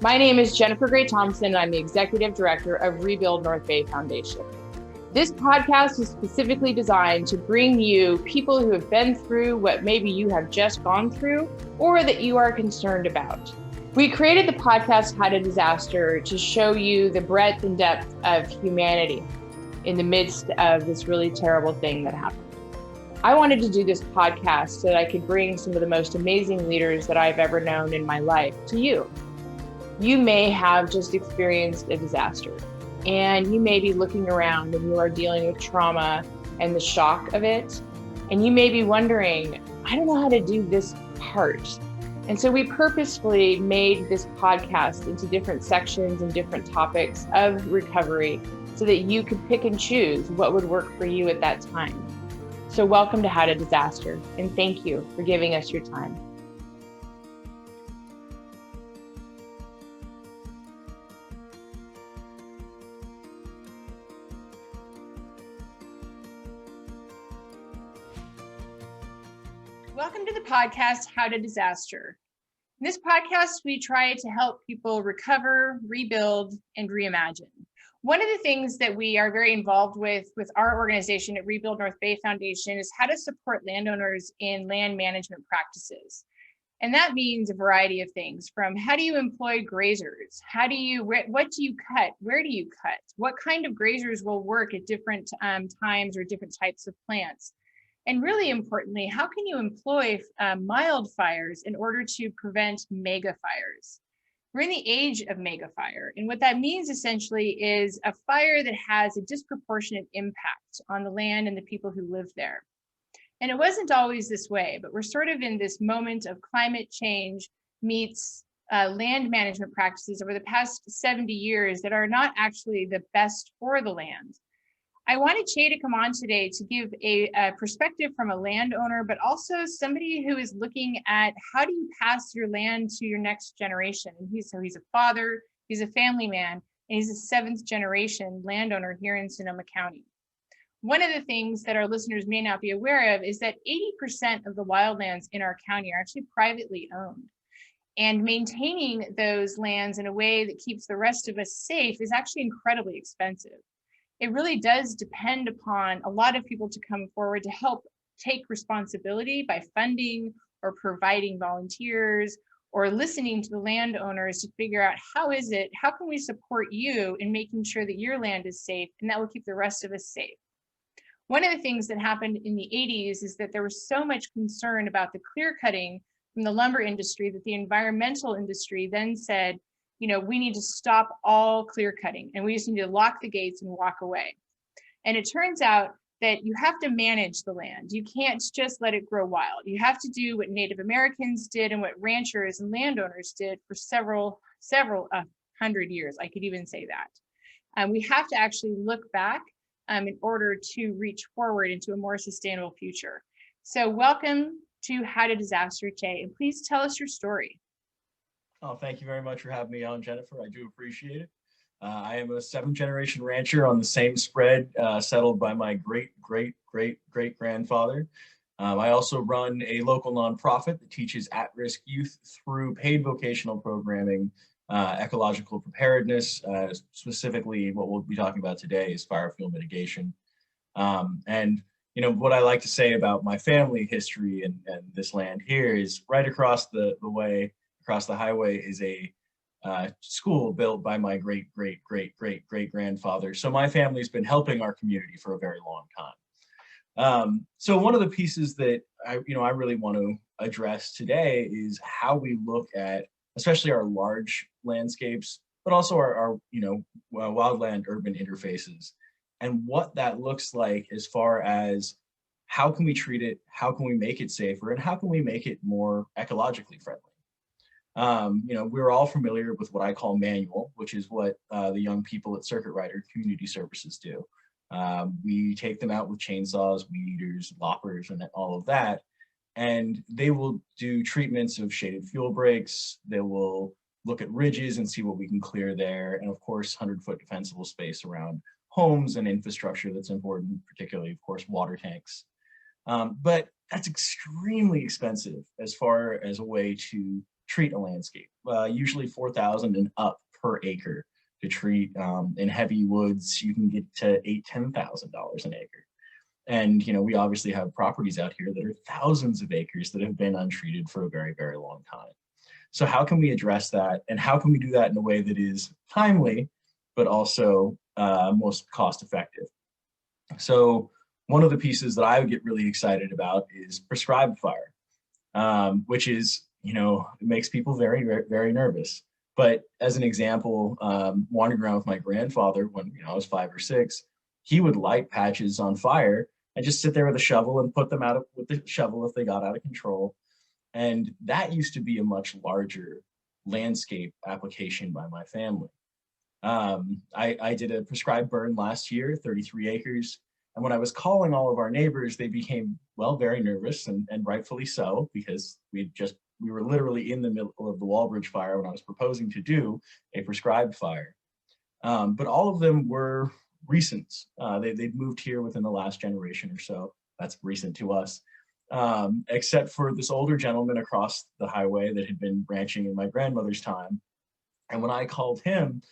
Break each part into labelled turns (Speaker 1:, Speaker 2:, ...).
Speaker 1: My name is Jennifer Gray Thompson, and I'm the Executive Director of Rebuild North Bay Foundation. This podcast is specifically designed to bring you people who have been through what maybe you have just gone through or that you are concerned about. We created the podcast How to Disaster to show you the breadth and depth of humanity in the midst of this really terrible thing that happened. I wanted to do this podcast so that I could bring some of the most amazing leaders that I've ever known in my life to you. You may have just experienced a disaster, and you may be looking around and you are dealing with trauma and the shock of it. And you may be wondering, I don't know how to do this part. And so we purposefully made this podcast into different sections and different topics of recovery so that you could pick and choose what would work for you at that time. So welcome to How to Disaster, and thank you for giving us your time. Welcome to the podcast, How to Disaster. In this podcast, we try to help people recover, rebuild, and reimagine. One of the things that we are very involved with our organization at Rebuild North Bay Foundation is how to support landowners in land management practices. And that means a variety of things, from how do you employ grazers? What do you cut? Where do you cut? What kind of grazers will work at different times or different types of plants? And really importantly, how can you employ mild fires in order to prevent mega fires? We're in the age of mega fire. And what that means essentially is a fire that has a disproportionate impact on the land and the people who live there. And it wasn't always this way, but we're sort of in this moment of climate change meets land management practices over the past 70 years that are not actually the best for the land. I wanted Che to come on today to give a perspective from a landowner, but also somebody who is looking at how do you pass your land to your next generation. And he's a father, he's a family man, and he's a seventh generation landowner here in Sonoma County. One of the things that our listeners may not be aware of is that 80% of the wildlands in our county are actually privately owned. And maintaining those lands in a way that keeps the rest of us safe is actually incredibly expensive. It really does depend upon a lot of people to come forward to help take responsibility by funding or providing volunteers or listening to the landowners to figure out how can we support you in making sure that your land is safe and that will keep the rest of us safe. One of the things that happened in the 80s is that there was so much concern about the clear cutting from the lumber industry that the environmental industry then said, we need to stop all clear cutting and we just need to lock the gates and walk away. And it turns out that you have to manage the land. You can't just let it grow wild. You have to do what Native Americans did and what ranchers and landowners did for several hundred years. I could even say that. We have to actually look back in order to reach forward into a more sustainable future. So welcome to How to Disaster, Che, and please tell us your story.
Speaker 2: Oh, thank you very much for having me on, Jennifer. I do appreciate it. I am a seventh generation rancher on the same spread settled by my great grandfather. I also run a local nonprofit that teaches at-risk youth through paid vocational programming, ecological preparedness, specifically what we'll be talking about today is fire fuel mitigation. And what I like to say about my family history and this land here is right across the highway is a school built by my great grandfather. So my family's been helping our community for a very long time. So one of the pieces that I really want to address today is how we look at, especially our large landscapes, but also our wildland urban interfaces, and what that looks like as far as how can we treat it, how can we make it safer, and how can we make it more ecologically friendly. We're all familiar with what I call manual, which is what the young people at Circuit Rider Community Services do. We take them out with chainsaws, weed eaters, loppers, and all of that. And they will do treatments of shaded fuel breaks. They will look at ridges and see what we can clear there. And of course, 100-foot defensible space around homes and infrastructure that's important, particularly, of course, water tanks. But that's extremely expensive as far as a way to treat a landscape, usually 4,000 and up per acre to treat. In heavy woods, you can get to $10,000 an acre. And, we obviously have properties out here that are thousands of acres that have been untreated for a very, very long time. So how can we address that? And how can we do that in a way that is timely, but also most cost effective? So one of the pieces that I would get really excited about is prescribed fire, which is, it makes people very, very, very nervous. But as an example, wandering around with my grandfather when I was 5 or 6, he would light patches on fire and just sit there with a shovel and put them out with the shovel if they got out of control. And that used to be a much larger landscape application by my family. I did a prescribed burn last year, 33 acres. And when I was calling all of our neighbors, they became, well, very nervous, and rightfully so, because we were literally in the middle of the Walbridge fire when I was proposing to do a prescribed fire. But all of them were recent. They'd moved here within the last generation or so. That's recent to us, except for this older gentleman across the highway that had been ranching in my grandmother's time. And when I called him,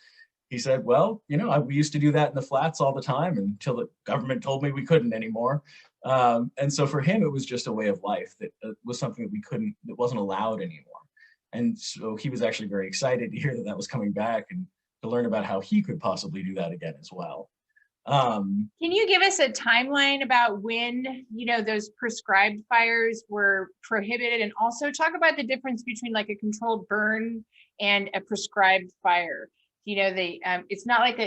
Speaker 2: he said, well, we used to do that in the flats all the time until the government told me we couldn't anymore. And so for him, it was just a way of life that was something that wasn't allowed anymore. And so he was actually very excited to hear that that was coming back and to learn about how he could possibly do that again as well.
Speaker 1: Can you give us a timeline about when, those prescribed fires were prohibited, and also talk about the difference between like a controlled burn and a prescribed fire? It's not like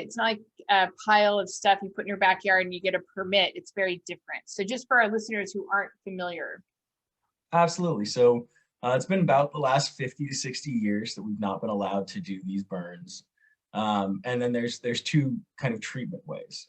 Speaker 1: a pile of stuff you put in your backyard and you get a permit. It's very different. So just for our listeners who aren't familiar.
Speaker 2: Absolutely. So it's been about the last 50 to 60 years that we've not been allowed to do these burns. And then there's two kind of treatment ways.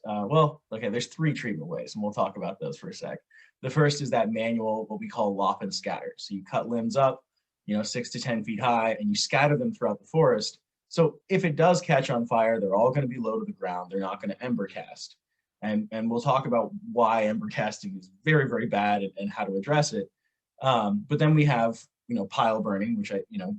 Speaker 2: There's 3 treatment ways, and we'll talk about those for a sec. The first is that manual, what we call lop and scatter. So you cut limbs up, 6 to 10 feet high, and you scatter them throughout the forest. So if it does catch on fire, they're all going to be low to the ground. They're not going to ember cast. And we'll talk about why ember casting is very, very bad and how to address it. But then we have, pile burning, which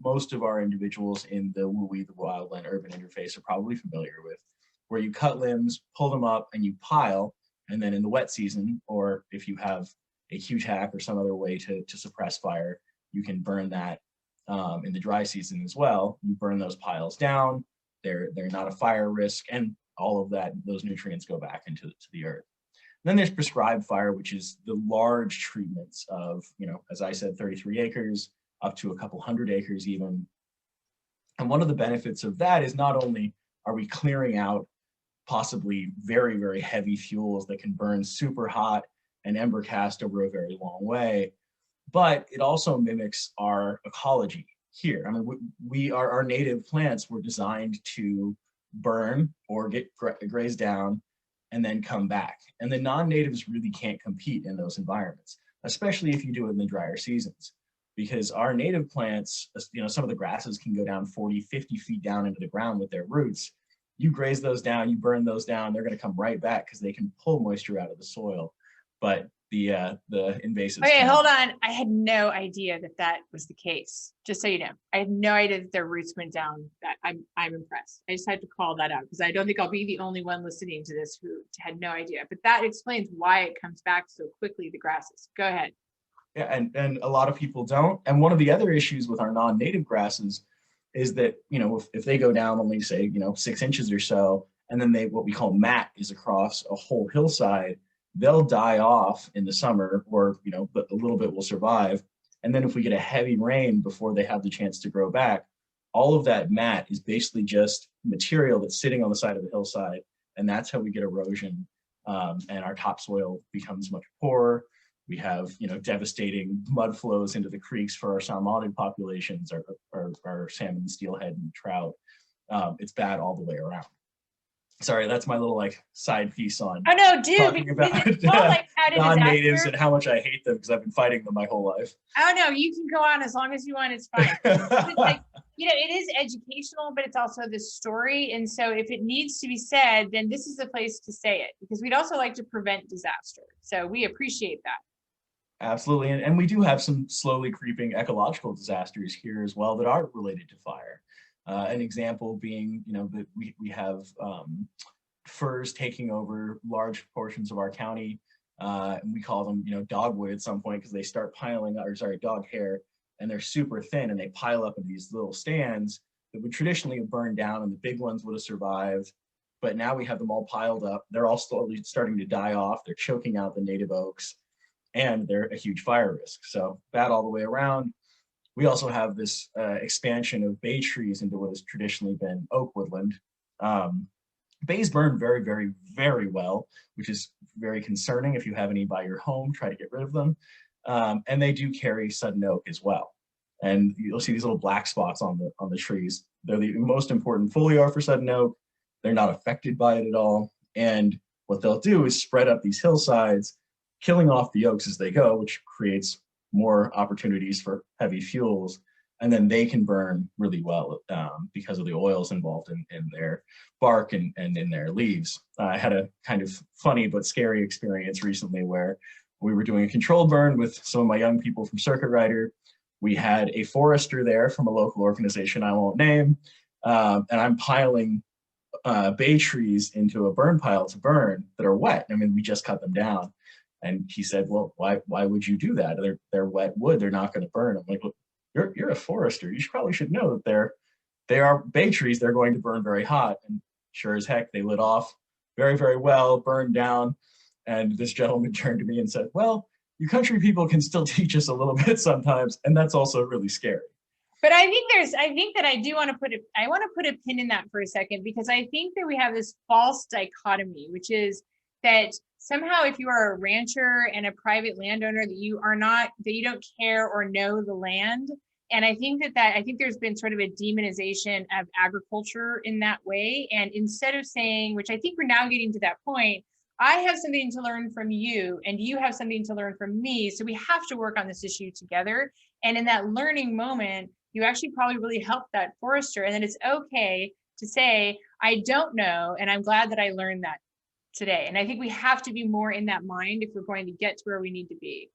Speaker 2: most of our individuals in the WUI, the wildland urban interface, are probably familiar with, where you cut limbs, pull them up, and you pile. And then in the wet season, or if you have a huge hack or some other way to suppress fire, you can burn that. In the dry season as well, you burn those piles down. They're not a fire risk, and all of those nutrients go back into the earth. Then there's prescribed fire, which is the large treatments of, as I said, 33 acres up to a couple hundred acres even. And one of the benefits of that is not only are we clearing out possibly very, very heavy fuels that can burn super hot and ember cast over a very long way, but it also mimics our ecology here. I mean, our native plants were designed to burn or get grazed down and then come back. And the non-natives really can't compete in those environments, especially if you do it in the drier seasons, because our native plants, some of the grasses can go down 40, 50 feet down into the ground with their roots. You graze those down, you burn those down, they're going to come right back because they can pull moisture out of the soil. But the invasives.
Speaker 1: Okay, hold on. I had no idea that was the case. Just so you know, I had no idea that their roots went down. I'm impressed. I just had to call that out because I don't think I'll be the only one listening to this who had no idea. But that explains why it comes back so quickly, the grasses. Go ahead.
Speaker 2: Yeah, and a lot of people don't. And one of the other issues with our non-native grasses is that, if they go down only say, 6 inches or so, and then what we call mat is across a whole hillside, they'll die off in the summer, or, but a little bit will survive. And then if we get a heavy rain before they have the chance to grow back, all of that mat is basically just material that's sitting on the side of the hillside. And that's how we get erosion. And our topsoil becomes much poorer. We have, devastating mud flows into the creeks for our salmonid populations, our salmon, steelhead, and trout. It's bad all the way around. Sorry, that's my little side piece on.
Speaker 1: Oh no, dude!
Speaker 2: Talking about non-natives and how much I hate them because I've been fighting them my whole life.
Speaker 1: Oh no, you can go on as long as you want. It's fine. It is educational, but it's also the story. And so, if it needs to be said, then this is the place to say it, because we'd also like to prevent disaster. So we appreciate that.
Speaker 2: Absolutely. And we do have some slowly creeping ecological disasters here as well that are related to fire. An example being, that we have firs taking over large portions of our county. And we call them, dogwood at some point because they start piling up, or sorry, dog hair, and they're super thin and they pile up in these little stands that would traditionally have burned down and the big ones would have survived. But now we have them all piled up. They're all slowly starting to die off. They're choking out the native oaks and they're a huge fire risk. So bad all the way around. We also have this expansion of bay trees into what has traditionally been oak woodland. Bays burn very, very, very well, which is very concerning. If you have any by your home, try to get rid of them. And they do carry sudden oak as well. And you'll see these little black spots on the trees. They're the most important foliar for sudden oak. They're not affected by it at all. And what they'll do is spread up these hillsides, killing off the oaks as they go, which creates more opportunities for heavy fuels. And then they can burn really well because of the oils involved in their bark and in their leaves. I had a kind of funny but scary experience recently where we were doing a controlled burn with some of my young people from Circuit Rider. We had a forester there from a local organization I won't name, and I'm piling bay trees into a burn pile to burn that are wet. I mean, we just cut them down. And he said, well, why would you do that? They're wet wood, they're not going to burn. I'm like, well, you're a forester. You probably should know that they are bay trees. They're going to burn very hot. And sure as heck, they lit off very, very well, burned down. And this gentleman turned to me and said, well, you country people can still teach us a little bit sometimes. And that's also really scary.
Speaker 1: But I think that I do want to put a pin in that for a second, because I think that we have this false dichotomy, which is that somehow if you are a rancher and a private landowner, that you don't care or know the land. And I think there's been sort of a demonization of agriculture in that way. And instead of saying, which I think we're now getting to that point, I have something to learn from you and you have something to learn from me. So we have to work on this issue together. And in that learning moment, you actually probably really help that forester. And then it's okay to say, I don't know. And I'm glad that I learned that today. And I think we have to be more in that mind if we're going to get to where we need to be.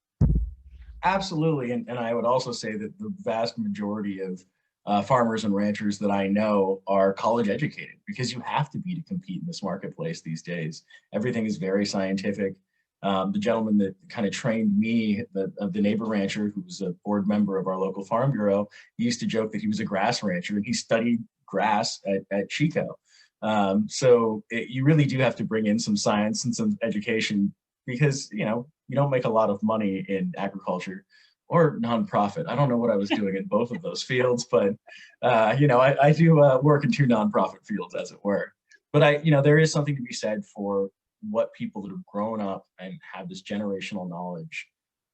Speaker 2: Absolutely. And I would also say that the vast majority of farmers and ranchers that I know are college educated, because you have to be to compete in this marketplace these days. Everything is very scientific. The gentleman that kind of trained me, the neighbor rancher, who's a board member of our local farm bureau, he used to joke that he was a grass rancher and he studied grass at Chico. You really do have to bring in some science and some education, because you don't make a lot of money in agriculture or nonprofit. I don't know what I was doing in both of those fields, but I do work in two nonprofit fields, as it were. But there is something to be said for what people that have grown up and have this generational knowledge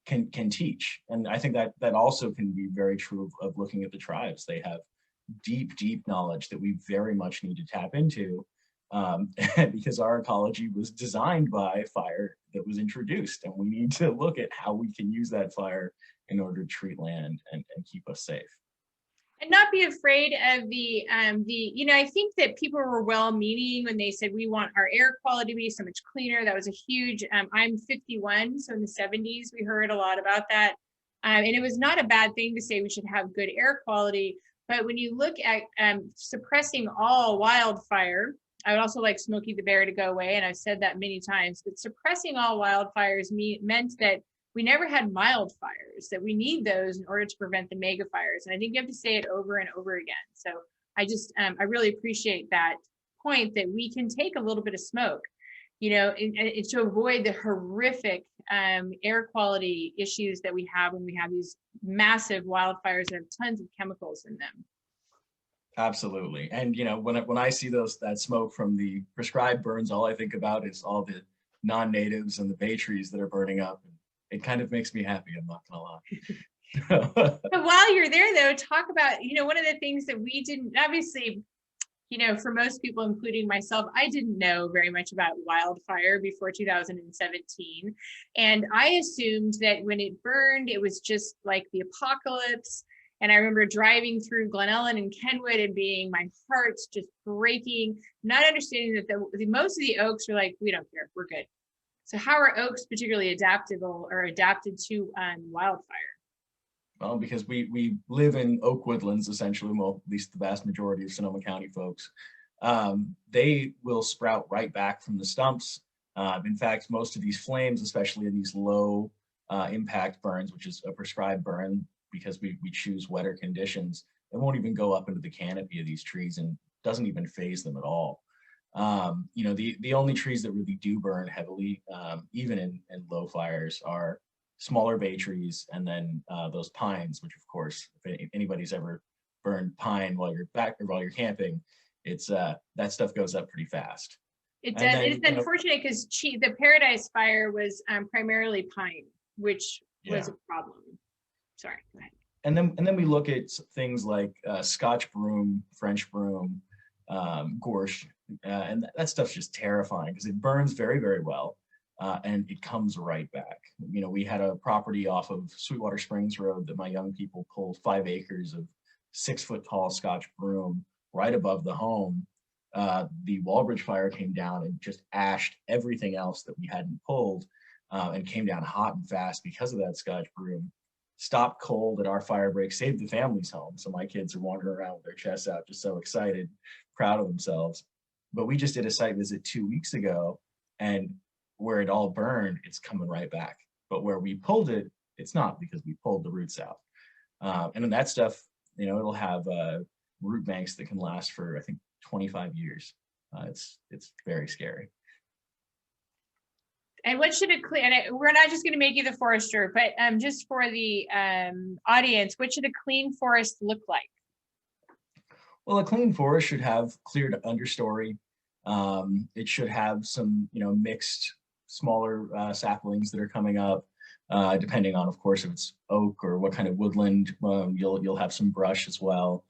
Speaker 2: can teach. And I think that also can be very true of looking at the tribes. They have deep knowledge that we very much need to tap into, because our ecology was designed by fire that was introduced, and we need to look at how we can use that fire in order to treat land and keep us safe.
Speaker 1: And not be afraid of I think that people were well-meaning when they said we want our air quality to be so much cleaner. That was a huge, I'm 51, so in the 70s, we heard a lot about that. And it was not a bad thing to say we should have good air quality. But when you look at suppressing all wildfire, I would also like Smokey the Bear to go away, and I've said that many times, but suppressing all wildfires meant that we never had mild fires, that we need those in order to prevent the mega fires. And I think you have to say it over and over again. So I really appreciate that point, that we can take a little bit of smoke, to avoid the horrific air quality issues that we have when we have these massive wildfires that have tons of chemicals in them.
Speaker 2: Absolutely. And when I see that smoke from the prescribed burns, all I think about is all the non-natives and the bay trees that are burning up. It kind of makes me happy, I'm not gonna lie.
Speaker 1: But while you're there though, talk about, one of the things that we didn't, obviously, for most people, including myself, I didn't know very much about wildfire before 2017. And I assumed that when it burned, it was just like the apocalypse. And I remember driving through Glen Ellen and Kenwood and my heart's just breaking, not understanding that most of the oaks were like, we don't care, we're good. So how are oaks particularly adaptable or adapted to wildfire?
Speaker 2: Well, because we live in oak woodlands, essentially, well, at least the vast majority of Sonoma County folks. They will sprout right back from the stumps. In fact, most of these flames, especially in these low impact burns, which is a prescribed burn because we choose wetter conditions, it won't even go up into the canopy of these trees and doesn't even phase them at all. You know, the only trees that really do burn heavily, even in low fires, are smaller bay trees, and then those pines, which of course, if anybody's ever burned pine while you're back or while you're camping, it's that stuff goes up pretty fast.
Speaker 1: It does. Then, it's unfortunate because the Paradise Fire was primarily pine, which was a problem. Sorry, go ahead.
Speaker 2: And then we look at things like Scotch broom, French broom, gorse, and that stuff's just terrifying because it burns very, very well, and it comes right back. You know, we had a property off of Sweetwater Springs Road that my young people pulled 5 acres of 6-foot tall Scotch broom right above the home. The Walbridge fire came down and just ashed everything else that we hadn't pulled, and came down hot and fast because of that Scotch broom. Stopped cold at our fire break, saved the family's home. So my kids are wandering around with their chests out, just so excited, proud of themselves. But we just did a site visit 2 weeks ago, and where it all burned, it's coming right back. But where we pulled it, it's not, because we pulled the roots out. And then that stuff, you know, it'll have root banks that can last for, I think, 25 years. It's very scary.
Speaker 1: And what should a clean, and we're not just going to make you the forester, but just for the audience, what should a clean forest look like?
Speaker 2: Well, a clean forest should have cleared understory. It should have some, you know, mixed smaller saplings that are coming up, depending on, of course, if it's oak or what kind of woodland. You'll have some brush as well.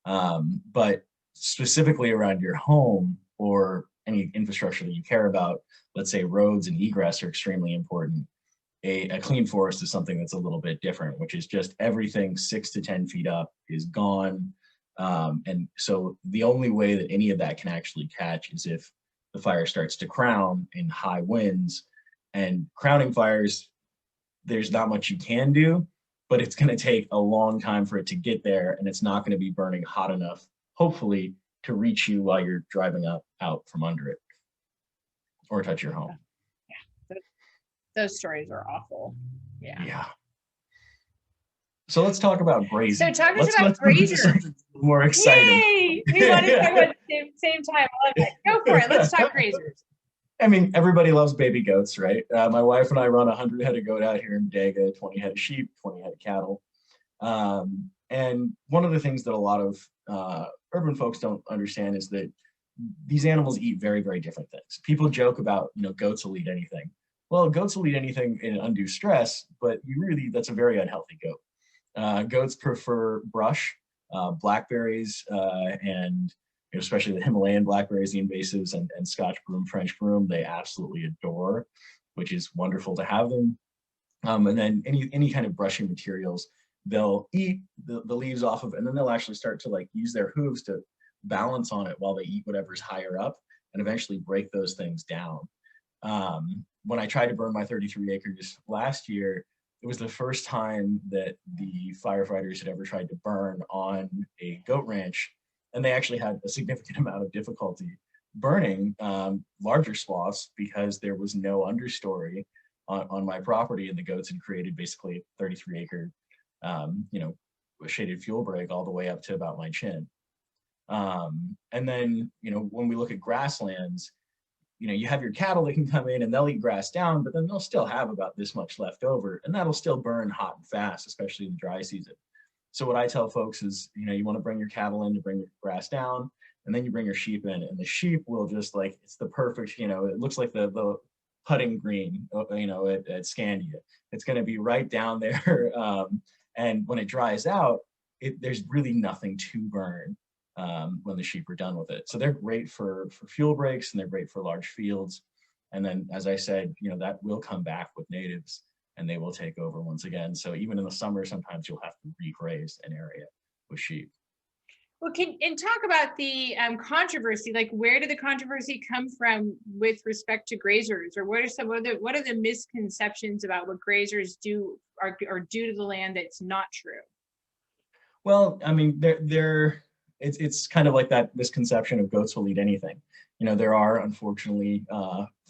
Speaker 2: But specifically around your home or any infrastructure that you care about, let's say roads and egress are extremely important. A clean forest is something that's a little bit different, which is just everything 6 to 10 feet up is gone. And so the only way that any of that can actually catch is if the fire starts to crown in high winds. And crowning fires, there's not much you can do, but it's going to take a long time for it to get there, and it's not going to be burning hot enough, hopefully, to reach you while you're driving out from under it or touch your home.
Speaker 1: Yeah, those stories are awful. Yeah.
Speaker 2: So let's talk about grazing.
Speaker 1: So talk to us about grazers.
Speaker 2: More exciting.
Speaker 1: Yay! We want to talk about the same time. I love that. Go for it. Let's talk grazers.
Speaker 2: I mean, everybody loves baby goats, right? My wife and I run 100 head of goat out here in Bodega, 20 head of sheep, 20 head of cattle. And one of the things that a lot of urban folks don't understand is that these animals eat very, very different things. People joke about, you know, goats will eat anything. Well, goats will eat anything in undue stress, but that's a very unhealthy goat. Goats prefer brush, blackberries, and especially the Himalayan blackberries, the invasives, and Scotch broom, French broom, they absolutely adore, which is wonderful to have them. And then any kind of brushing materials, they'll eat the leaves off of, and then they'll actually start to like use their hooves to balance on it while they eat whatever's higher up, and eventually break those things down. When I tried to burn my 33 acres last year, it was the first time that the firefighters had ever tried to burn on a goat ranch, and they actually had a significant amount of difficulty burning larger swaths because there was no understory on my property, and the goats had created basically a 33 acre a shaded fuel break all the way up to about my chin. And then, when we look at grasslands, you have your cattle that can come in and they'll eat grass down, but then they'll still have about this much left over, and that'll still burn hot and fast, especially in the dry season. So what I tell folks is, you want to bring your cattle in to bring your grass down, and then you bring your sheep in, and the sheep will just it's the perfect, it looks like the putting green, at Scandia. It's going to be right down there. And when it dries out, there's really nothing to burn when the sheep are done with it. So they're great for fuel breaks, and they're great for large fields. And then, as I said, that will come back with natives, and they will take over once again. So even in the summer, sometimes you'll have to regraze an area with sheep.
Speaker 1: Well, and talk about the controversy. Like, where did the controversy come from with respect to grazers, or what are the misconceptions about what grazers do or do to the land that's not true?
Speaker 2: Well, I mean, it's kind of like that misconception of goats will eat anything. You know, there are unfortunately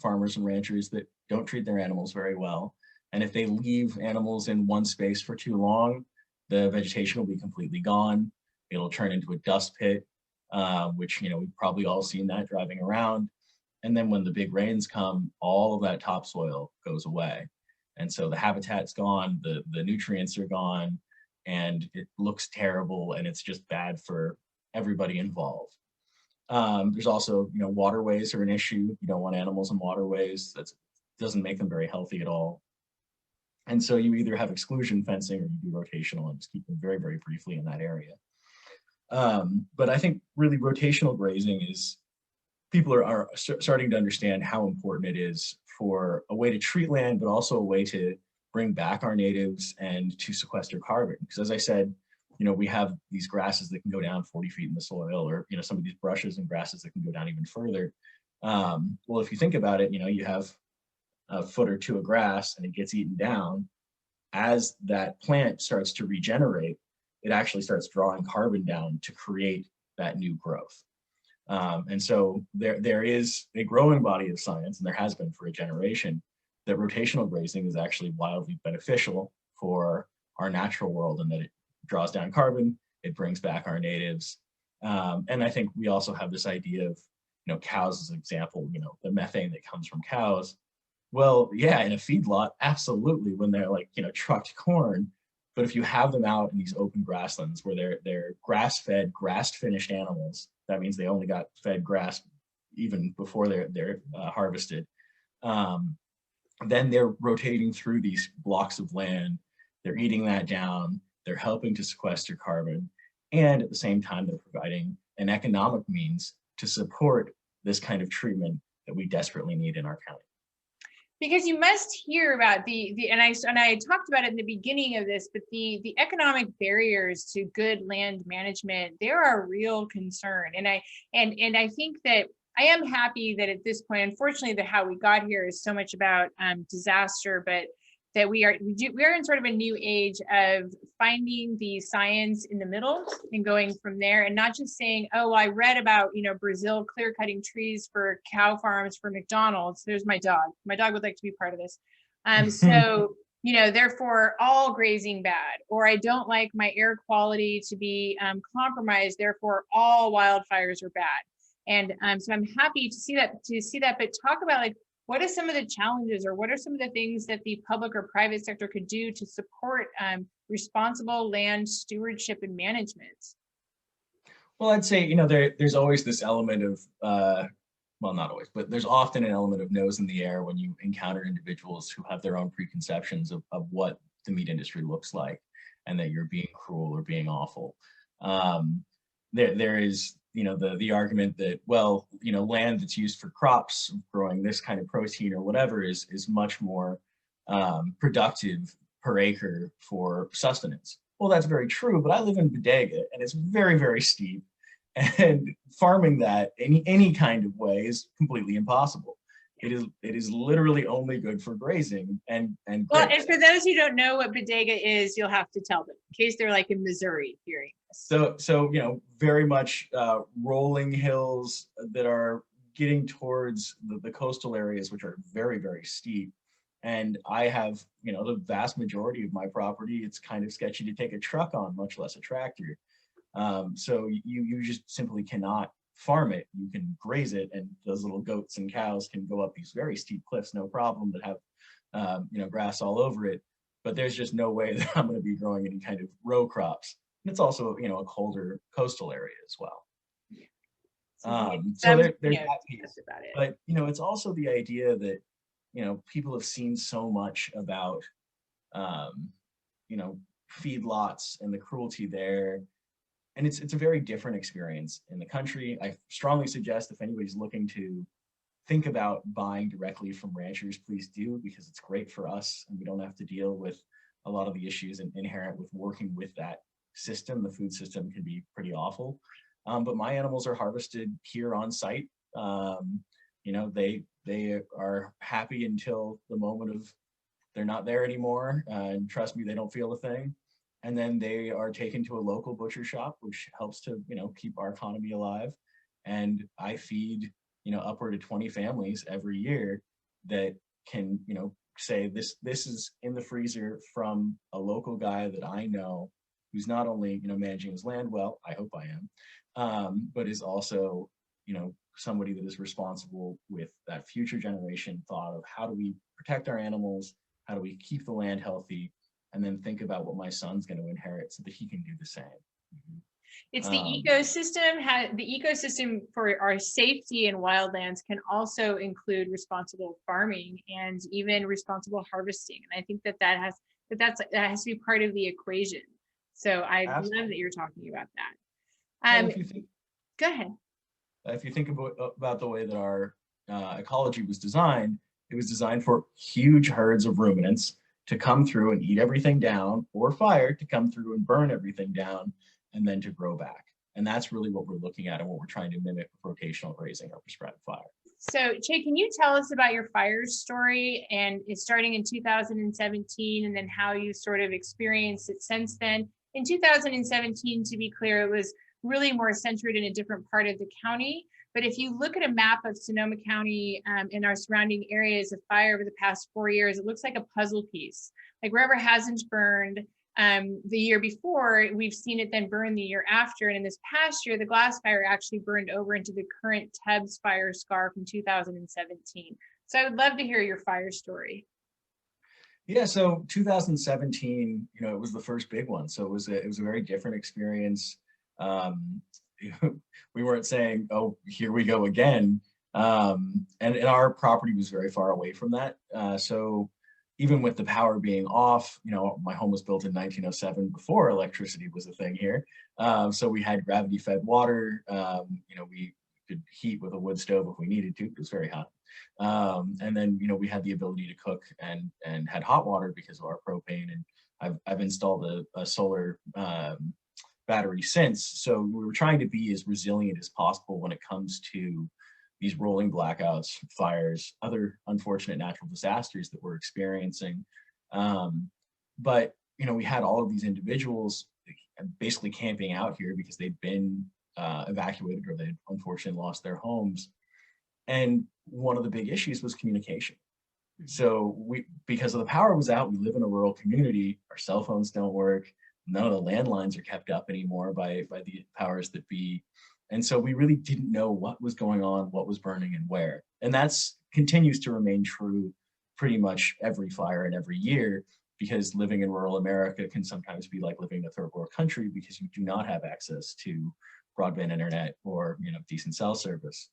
Speaker 2: farmers and ranchers that don't treat their animals very well, and if they leave animals in one space for too long, the vegetation will be completely gone. It'll turn into a dust pit, which, you know, we've probably all seen that driving around. And then when the big rains come, all of that topsoil goes away. And so the habitat's gone, the nutrients are gone, and it looks terrible, and it's just bad for everybody involved. There's also, you know, waterways are an issue. You don't want animals in waterways. That doesn't make them very healthy at all. And so you either have exclusion fencing or you do rotational and just keep them very, very briefly in that area. But I think really rotational grazing is, people are starting to understand how important it is for a way to treat land, but also a way to bring back our natives and to sequester carbon. Because as I said, you know, we have these grasses that can go down 40 feet in the soil, or, you know, some of these brushes and grasses that can go down even further. Well, if you think about it, you know, you have a foot or two of grass and it gets eaten down. As that plant starts to regenerate, it actually starts drawing carbon down to create that new growth. And so there is a growing body of science, and there has been for a generation, that rotational grazing is actually wildly beneficial for our natural world, and that it draws down carbon, it brings back our natives. And I think we also have this idea of, you know, cows as an example, you know, the methane that comes from cows. Well, yeah, in a feedlot, absolutely, when they're like, you know, trucked corn. But if you have them out in these open grasslands where they're grass-fed, grass-finished animals, that means they only got fed grass even before they're harvested. Then they're rotating through these blocks of land. They're eating that down. They're helping to sequester carbon. And at the same time, they're providing an economic means to support this kind of treatment that we desperately need in our county.
Speaker 1: Because you must hear about and I talked about it in the beginning of this, but the economic barriers to good land management, they're a real concern. And I think that I am happy that at this point, unfortunately, that how we got here is so much about disaster, but that we are in sort of a new age of finding the science in the middle and going from there, and not just saying, oh, I read about, you know, Brazil clear cutting trees for cow farms for McDonald's. There's my dog. My dog would like to be part of this. So, you know, therefore all grazing bad, or I don't like my air quality to be compromised, therefore all wildfires are bad. And so I'm happy to see that, but talk about, like, what are some of the challenges, or what are some of the things that the public or private sector could do to support responsible land stewardship and management?
Speaker 2: Well, I'd say, you know, there's always this element of, well, not always, but there's often an element of nose in the air when you encounter individuals who have their own preconceptions of what the meat industry looks like, and that you're being cruel or being awful. There is, you know, the argument that, well, you know, land that's used for crops growing this kind of protein or whatever is much more productive per acre for sustenance. Well, that's very true, but I live in Bodega and it's very, very steep, and farming that any kind of way is completely impossible. It is literally only good for grazing and
Speaker 1: well, and for those who don't know what bodega is, you'll have to tell them in case they're like in Missouri hearing this.
Speaker 2: So you know, very much rolling hills that are getting towards the coastal areas, which are very, very steep. And I have, you know, the vast majority of my property, it's kind of sketchy to take a truck on, much less a tractor. So you just simply cannot farm it. You can graze it, and those little goats and cows can go up these very steep cliffs, no problem, that have you know, grass all over it. But there's just no way that I'm going to be growing any kind of row crops. And it's also, you know, a colder coastal area as well. So there's that piece. But, you know, it's also the idea that, you know, people have seen so much about, you know, feedlots and the cruelty there. And it's a very different experience in the country. I strongly suggest, if anybody's looking to think about buying directly from ranchers, please do, because it's great for us and we don't have to deal with a lot of the issues inherent with working with that system. The food system can be pretty awful. But my animals are harvested here on site. You know, they are happy until the moment of they're not there anymore. And trust me, they don't feel a thing. And then they are taken to a local butcher shop, which helps to, you know, keep our economy alive. And I feed, you know, upward of 20 families every year that can, you know, say this is in the freezer from a local guy that I know, who's not only, you know, managing his land well, I hope I am, but is also, you know, somebody that is responsible with that future generation thought of how do we protect our animals, how do we keep the land healthy, and then think about what my son's going to inherit so that he can do the same.
Speaker 1: It's the ecosystem. The ecosystem for our safety in wildlands can also include responsible farming and even responsible harvesting. And I think that has to be part of the equation. So I love that you're talking about that.
Speaker 2: If you think,
Speaker 1: go ahead.
Speaker 2: If you think about the way that our ecology was designed, it was designed for huge herds of ruminants to come through and eat everything down, or fire to come through and burn everything down, and then to grow back. And that's really what we're looking at and what we're trying to mimic with rotational grazing or prescribed fire.
Speaker 1: So Che, can you tell us about your fire story, and it's starting in 2017, and then how you sort of experienced it since then? In 2017, to be clear, it was really more centered in a different part of the county. But if you look at a map of Sonoma County and our surrounding areas of fire over the past 4 years, it looks like a puzzle piece. Like wherever hasn't burned the year before, we've seen it then burn the year after. And in this past year, the glass fire actually burned over into the current Tubbs fire scar from 2017. So I would love to hear your fire story.
Speaker 2: Yeah, so 2017, you know, it was the first big one. So it was a very different experience. We weren't saying, oh, here we go again. And our property was very far away from that. So even with the power being off, you know, my home was built in 1907 before electricity was a thing here. So we had gravity fed water. You know, we could heat with a wood stove if we needed to. It was very hot. And then, you know, we had the ability to cook and had hot water because of our propane. And I've installed a solar battery since. So we were trying to be as resilient as possible when it comes to these rolling blackouts, fires, other unfortunate natural disasters that we're experiencing. But, you know, we had all of these individuals basically camping out here because they'd been evacuated or they'd unfortunately lost their homes. And one of the big issues was communication. So because of the power was out, we live in a rural community, our cell phones don't work, none of the landlines are kept up anymore by the powers that be. And so we really didn't know what was going on, what was burning and where. And that's continues to remain true pretty much every fire and every year, because living in rural America can sometimes be like living in a third world country because you do not have access to broadband internet or, you know, decent cell service.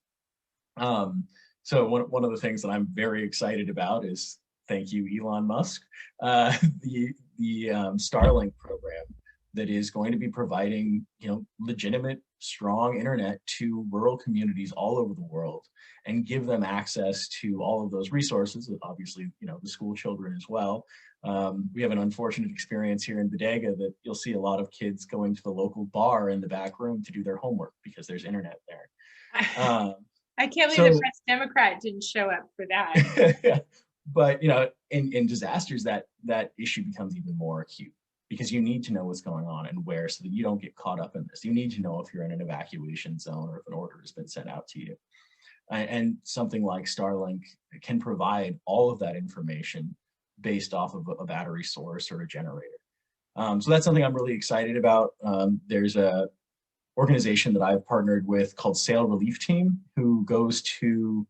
Speaker 2: So one of the things that I'm very excited about is, thank you, Elon Musk, the Starlink program that is going to be providing, you know, legitimate, strong internet to rural communities all over the world and give them access to all of those resources, obviously, you know, the school children as well. We have an unfortunate experience here in Bodega that you'll see a lot of kids going to the local bar in the back room to do their homework because there's internet there.
Speaker 1: I can't believe the Press Democrat didn't show up for that.
Speaker 2: But, you know, in disasters, that issue becomes even more acute because you need to know what's going on and where so that you don't get caught up in this. You need to know if you're in an evacuation zone or if an order has been sent out to you. And something like Starlink can provide all of that information based off of a battery source or a generator. So that's something I'm really excited about. There's a organization that I've partnered with called Sail Relief Team, who goes to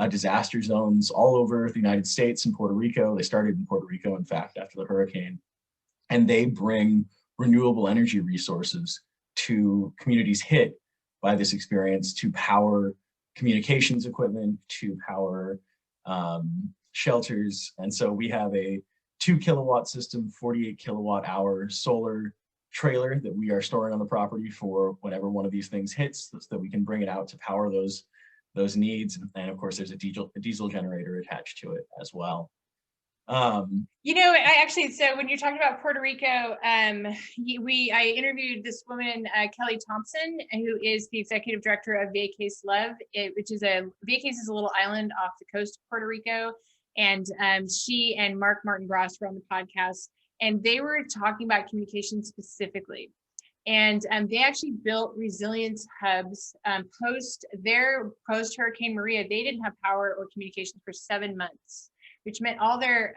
Speaker 2: disaster zones all over the United States and Puerto Rico. They started in Puerto Rico, in fact, after the hurricane. And they bring renewable energy resources to communities hit by this experience to power communications equipment, to power shelters. And so we have a 2 kilowatt system, 48 kilowatt hour solar trailer that we are storing on the property for whenever one of these things hits, so that we can bring it out to power those needs. And of course, there's a diesel generator attached to it as well.
Speaker 1: So when you're talking about Puerto Rico, I interviewed this woman, Kelly Thompson, who is the executive director of Vieques Love, which is Vieques is a little island off the coast of Puerto Rico. And she and Martin Gross were on the podcast, and they were talking about communication specifically. And they actually built resilience hubs post Hurricane Maria. They didn't have power or communications for 7 months, which meant all their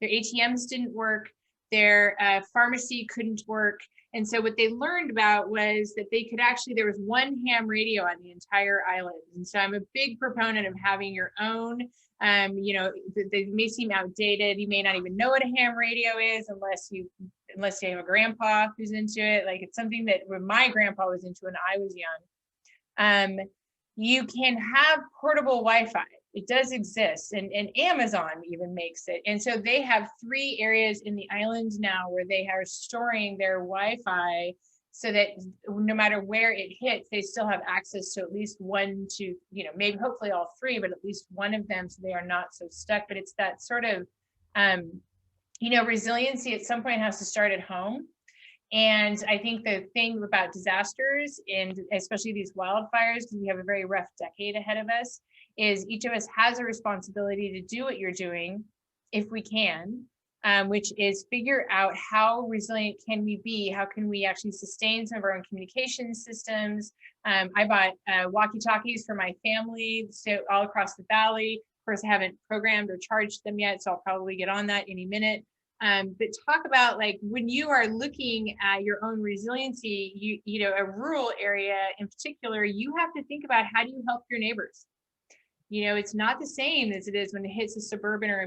Speaker 1: ATMs didn't work, their pharmacy couldn't work. And so what they learned about was that there was one ham radio on the entire island. And so I'm a big proponent of having your own, they may seem outdated. You may not even know what a ham radio is unless you have a grandpa who's into it. Like, it's something that my grandpa was into when I was young. You can have portable Wi-Fi. It does exist, and Amazon even makes it. And so they have 3 areas in the island now where they are storing their Wi-Fi so that no matter where it hits, they still have access to at least 1 to, maybe hopefully all 3, but at least one of them, so they are not so stuck. But it's that sort of, resiliency at some point has to start at home. And I think the thing about disasters, and especially these wildfires, because we have a very rough decade ahead of us, is each of us has a responsibility to do what you're doing if we can, which is figure out how resilient can we be? How can we actually sustain some of our own communication systems? I bought walkie-talkies for my family, so all across the valley. Of course, I haven't programmed or charged them yet, so I'll probably get on that any minute. But talk about, like, when you are looking at your own resiliency, a rural area in particular, you have to think about, how do you help your neighbors? It's not the same as it is when it hits a suburban or a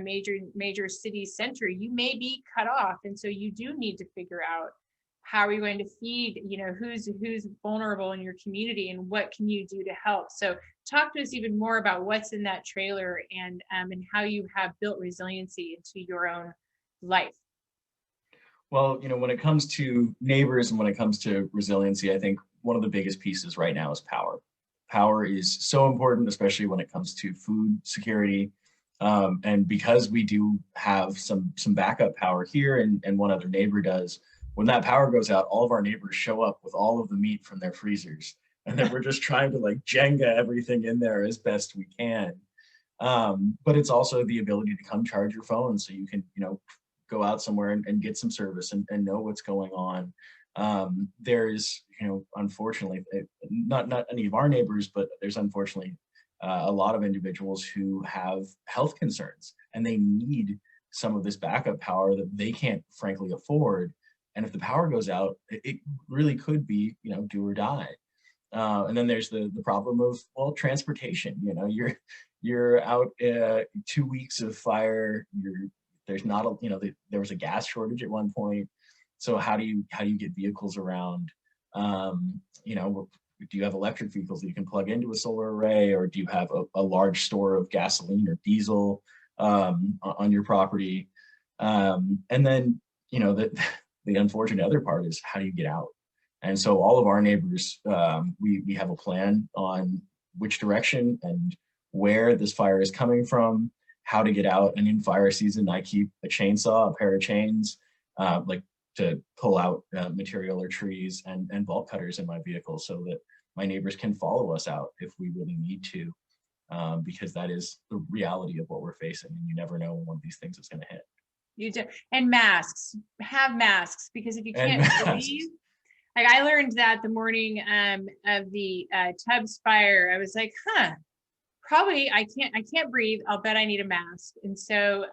Speaker 1: major city center. You may be cut off. And so you do need to figure out, how are you going to feed, who's vulnerable in your community, and what can you do to help? So talk to us even more about what's in that trailer, and how you have built resiliency into your own life.
Speaker 2: Well, when it comes to neighbors and when it comes to resiliency, I think one of the biggest pieces right now is power. Power is so important, especially when it comes to food security. And because we do have some backup power here, and one other neighbor does, when that power goes out, all of our neighbors show up with all of the meat from their freezers. And then we're just trying to, like, Jenga everything in there as best we can. But it's also the ability to come charge your phone so you can, go out somewhere and get some service and know what's going on. There's, unfortunately, not any of our neighbors, but there's unfortunately a lot of individuals who have health concerns, and they need some of this backup power that they can't frankly afford. And if the power goes out, it really could be, do or die. And then there's the problem of, well, transportation. You're out 2 weeks of fire. There's not a, there was a gas shortage at one point. So how do you get vehicles around? Do you have electric vehicles that you can plug into a solar array, or do you have a large store of gasoline or diesel on your property? And then, the unfortunate other part is, how do you get out? And so all of our neighbors, we have a plan on which direction and where this fire is coming from, how to get out. And in fire season, I keep a chainsaw, a pair of chains, to pull out material or trees, and bolt cutters in my vehicle, so that my neighbors can follow us out if we really need to, because that is the reality of what we're facing, and you never know when one of these things is going to hit.
Speaker 1: You do. And masks, have masks, because if you can't breathe, like, I learned that the morning of the Tubbs fire, I was like, probably I can't breathe. I'll bet I need a mask. And so,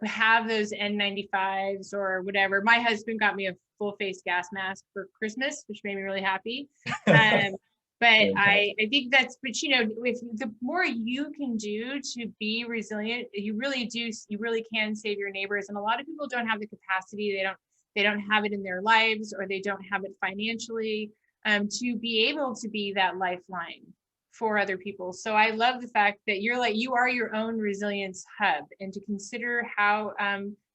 Speaker 1: have those N95s or whatever. My husband got me a full face gas mask for Christmas, which made me really happy. But I think that's, but if the more you can do to be resilient, you really can save your neighbors. And a lot of people don't have the capacity. They don't have it in their lives, or they don't have it financially, to be able to be that lifeline for other people. So I love the fact that you are your own resilience hub, and to consider how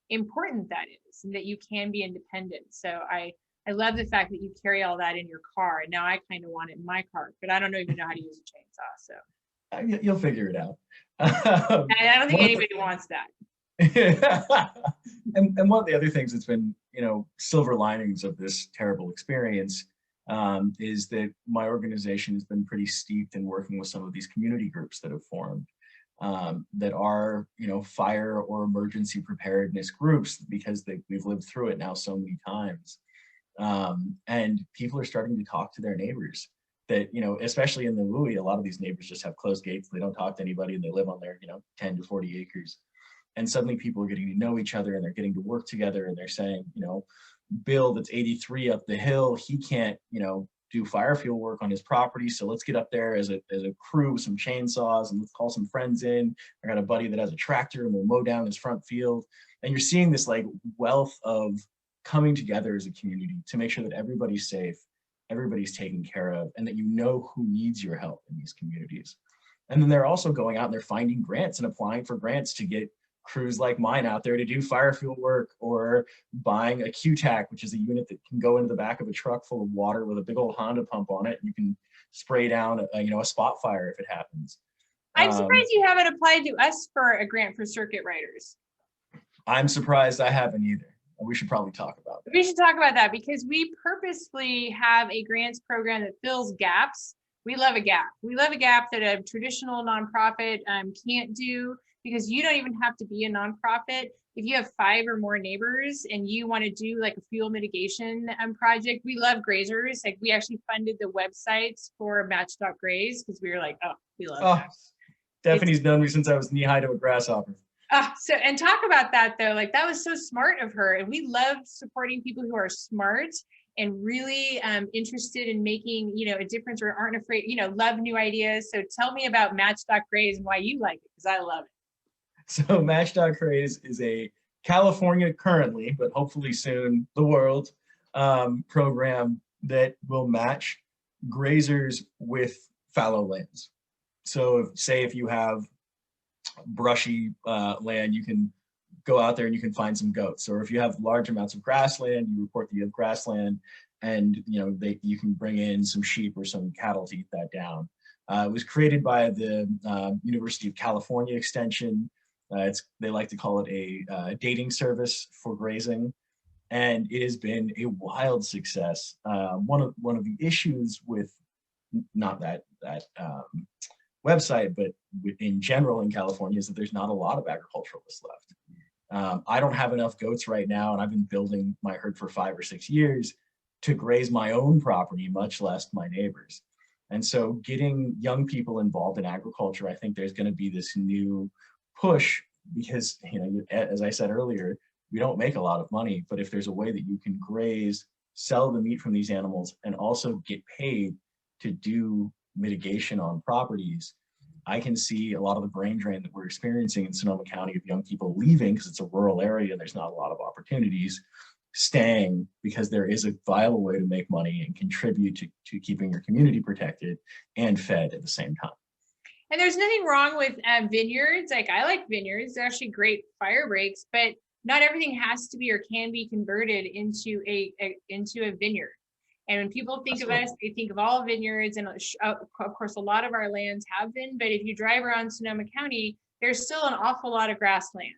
Speaker 1: important that is, and that you can be independent. So I love the fact that you carry all that in your car. Now I kind of want it in my car, but I don't even know how to use a chainsaw. So
Speaker 2: You'll figure it out.
Speaker 1: I don't think anybody wants that.
Speaker 2: And one of the other things that's been, silver linings of this terrible experience is that my organization has been pretty steeped in working with some of these community groups that have formed that are, fire or emergency preparedness groups because we've lived through it now so many times. And people are starting to talk to their neighbors that, especially in the WUI, a lot of these neighbors just have closed gates. They don't talk to anybody and they live on their, 10 to 40 acres. And suddenly people are getting to know each other and they're getting to work together and they're saying, Bill that's 83 up the hill, he can't, do fire fuel work on his property. So let's get up there as a crew with some chainsaws and let's call some friends in. I got a buddy that has a tractor and we'll mow down his front field. And you're seeing this like wealth of coming together as a community to make sure that everybody's safe, everybody's taken care of, and that you know who needs your help in these communities. And then they're also going out and they're finding grants and applying for grants to get crews like mine out there to do fire fuel work, or buying a Q-TAC, which is a unit that can go into the back of a truck full of water with a big old Honda pump on it. You can spray down a spot fire if it happens.
Speaker 1: I'm surprised you haven't applied to us for a grant for circuit riders.
Speaker 2: I'm surprised I haven't either. We should probably talk about that.
Speaker 1: We should talk about that because we purposely have a grants program that fills gaps. We love a gap. We love a gap that a traditional nonprofit can't do, because you don't even have to be a nonprofit. If you have 5 or more neighbors and you want to do like a fuel mitigation project, we love Grazers. Like, we actually funded the websites for Match.Graze because we were like, oh, we love that.
Speaker 2: Stephanie's known me since I was knee-high to a grasshopper.
Speaker 1: And talk about that though, like that was so smart of her. And we love supporting people who are smart and really interested in making, a difference, or aren't afraid, love new ideas. So tell me about Match.Graze and why you like it, because I love it.
Speaker 2: So Match.Graze is a California currently, but hopefully soon the world program that will match grazers with fallow lands. So say if you have brushy land, you can go out there and you can find some goats. Or if you have large amounts of grassland, you report that you have grassland, and you can bring in some sheep or some cattle to eat that down. It was created by the University of California Extension. They like to call it a dating service for grazing, and it has been a wild success. One of the issues with not that website, but in general in California, is that there's not a lot of agriculturalists left. I don't have enough goats right now, and I've been building my herd for 5 or 6 years to graze my own property, much less my neighbors. And so getting young people involved in agriculture, I think there's going to be this new push, because as I said earlier, we don't make a lot of money, but if there's a way that you can graze, sell the meat from these animals, and also get paid to do mitigation on properties, I can see a lot of the brain drain that we're experiencing in Sonoma County of young people leaving because it's a rural area and there's not a lot of opportunities, staying because there is a viable way to make money and contribute to keeping your community protected and fed at the same time.
Speaker 1: And there's nothing wrong with vineyards. Like, I like vineyards. They're actually great fire breaks, but not everything has to be or can be converted into a vineyard. And when people think of us, they think of all vineyards, and of course, a lot of our lands have been, but if you drive around Sonoma County, there's still an awful lot of grassland.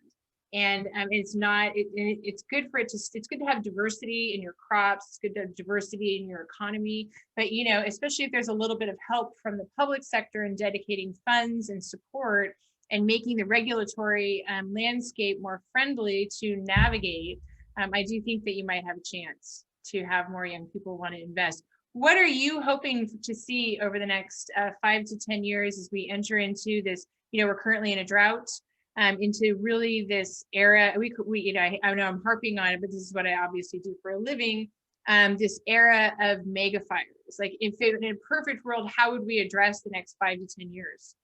Speaker 1: And it's good it's good to have diversity in your crops. It's good to have diversity in your economy, but especially if there's a little bit of help from the public sector in dedicating funds and support and making the regulatory landscape more friendly to navigate, I do think that you might have a chance to have more young people want to invest. What are you hoping to see over the next 5 to 10 years as we enter into this? We're currently in a drought. Into really this era, I know I'm harping on it, but this is what I obviously do for a living. This era of mega fires. Like, in a perfect world, how would we address the next 5 to 10 years?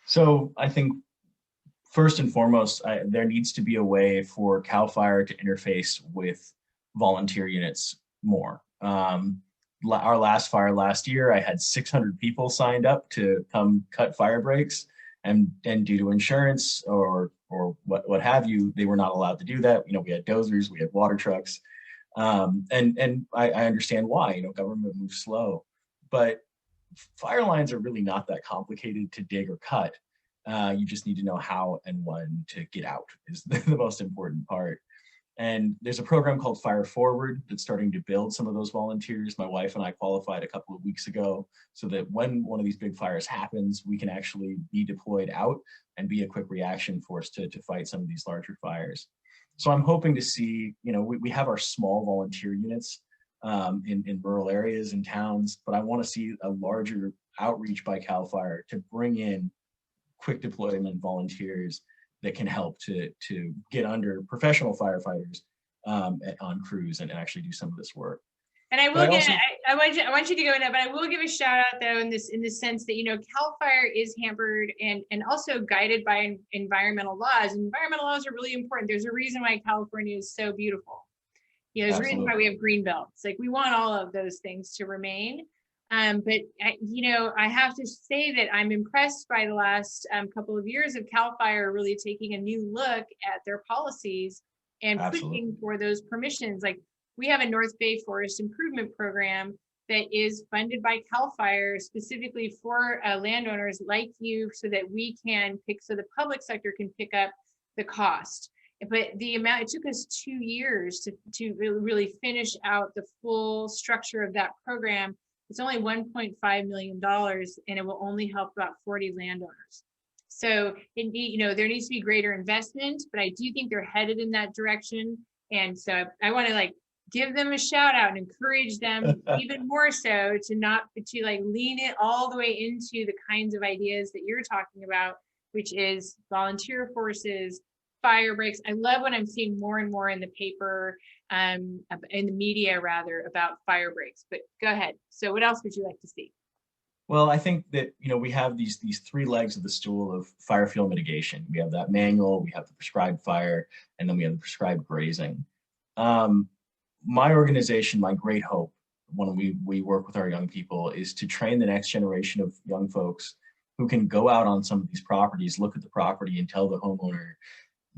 Speaker 2: So I think first and foremost, there needs to be a way for CAL FIRE to interface with volunteer units more. Our last fire last year, I had 600 people signed up to come cut fire breaks. And due to insurance or what have you, they were not allowed to do that. We had dozers, we had water trucks, and I understand why. Government moves slow, but fire lines are really not that complicated to dig or cut. You just need to know how and when to get out is the most important part. And there's a program called Fire Forward that's starting to build some of those volunteers. My wife and I qualified a couple of weeks ago so that when one of these big fires happens, we can actually be deployed out and be a quick reaction force to fight some of these larger fires. So I'm hoping to see, we have our small volunteer units in rural areas and towns, but I want to see a larger outreach by CAL FIRE to bring in quick deployment volunteers that can help to get under professional firefighters on crews and actually do some of this work.
Speaker 1: And I will I want you to go into, but I will give a shout out though in this sense that CAL FIRE is hampered and also guided by environmental laws. Environmental laws are really important. There's a reason why California is so beautiful. There's a reason why we have green belts. Like we want all of those things to remain. But I have to say that I'm impressed by the last couple of years of CAL FIRE really taking a new look at their policies and pushing for those permissions. Like we have a North Bay Forest Improvement Program that is funded by CAL FIRE specifically for landowners like you, so that so the public sector can pick up the cost. But it took us 2 years to really finish out the full structure of that program. It's only $1.5 million, and it will only help about 40 landowners. So there needs to be greater investment, but I do think they're headed in that direction. And so I want to give them a shout out and encourage them even more so to lean it all the way into the kinds of ideas that you're talking about, which is volunteer forces, fire breaks. I love what I'm seeing more and more in the paper, in the media rather, about fire breaks. But go ahead. So what else would you like to see?
Speaker 2: Well, I think that we have these 3 legs of the stool of fire field mitigation. We have that manual, we have the prescribed fire, and then we have the prescribed grazing. My organization, my great hope when we work with our young people, is to train the next generation of young folks who can go out on some of these properties, look at the property, and tell the homeowner,